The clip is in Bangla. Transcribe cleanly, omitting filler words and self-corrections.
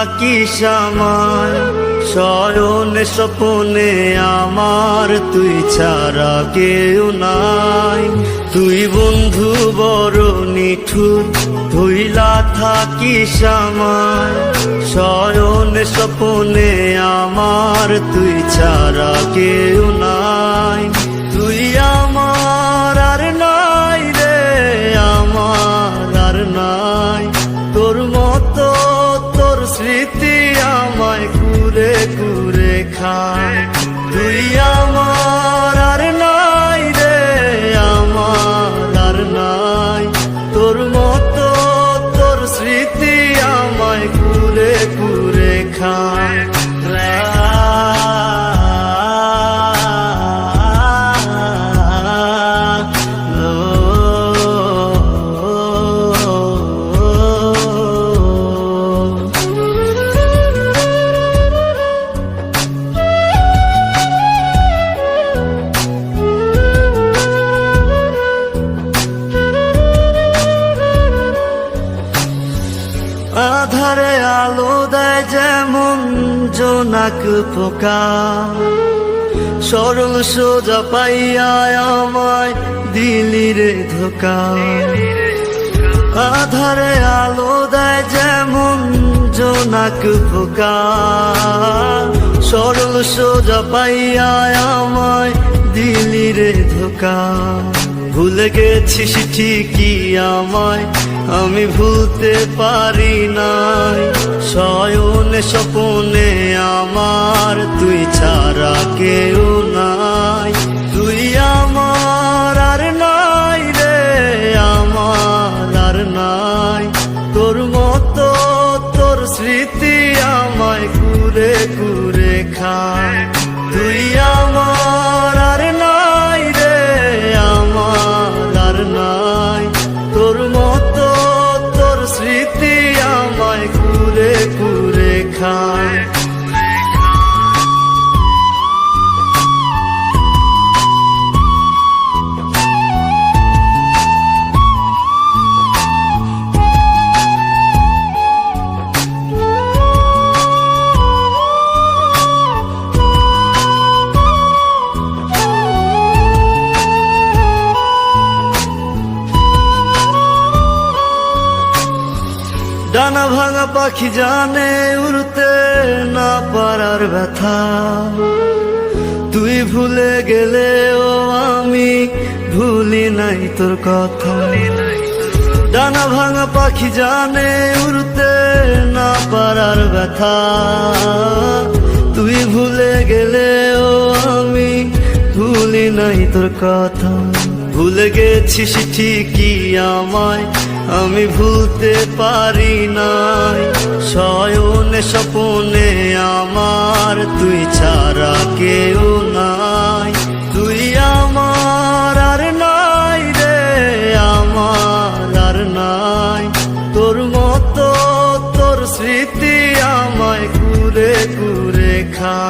থাকিস আমায়, শয়নে স্বপনে আমার তুই ছাড়া কেউ নাই। তুই বন্ধু বড় নিঠুর, ভুইলা থাকিস আমায়, শয়নে স্বপনে আমার তুই ছাড়া কেউ নাই। তুই আমার আর নাই রে, আমার আর নাই তোর মতো, তোর স্মৃতি আমায় কুরে কুরে খায়। তুই আমার আর নাই রে, আমার আর নাই তোর মতো, তোর স্মৃতি আমায় কুরে কুরে খায়। আধারে আলো দেয় যেমন জোনাক পোকা, সরল সোজা পাইয়া আমায় দিলি রে ধোকা। আধারে আলো দেয় যেমন জোনাক পোকা, সরল সোজা পাইয়া আমায় দিলি রে ধোকা। ভুলে গেছিস ঠিকই আমায়, আমি ভুলতে পারি নাই। শয়নে স্বপনে আমার তুই ছাড়া কেউ নাই। তুই আমার আর নাই রে, আমার আর নাই তোর মতো, তোর স্মৃতি আমায় কুরে কুরে খায়। তুই আমার আর নাই রে, আমার আর নাই তোর মতো, তোর স্মৃতি আমায় কুরে কুরে খায়। ডানা ভাঙা পাখি জানে উড়তে না পারার ব্যথা, তুই ভুলে গেলেও আমি ভুলি নাই তোর কথা। ডানা ভাঙা পাখি জানে উড়তে না পারার ব্যথা, তুই ভুলে গেলেও আমি ভুলি নাই তোর কথা। ভুলে গেছিস ঠিকই আমায়, আমি ভুলতে পারি নাই। শয়নে স্বপনে আমার তুই ছাড়া কেউ নাই। তুই আমার আর নাই রে, আমার আর নাই তোর মতো, তোর স্মৃতি আমায় কুরে কুরে খায়।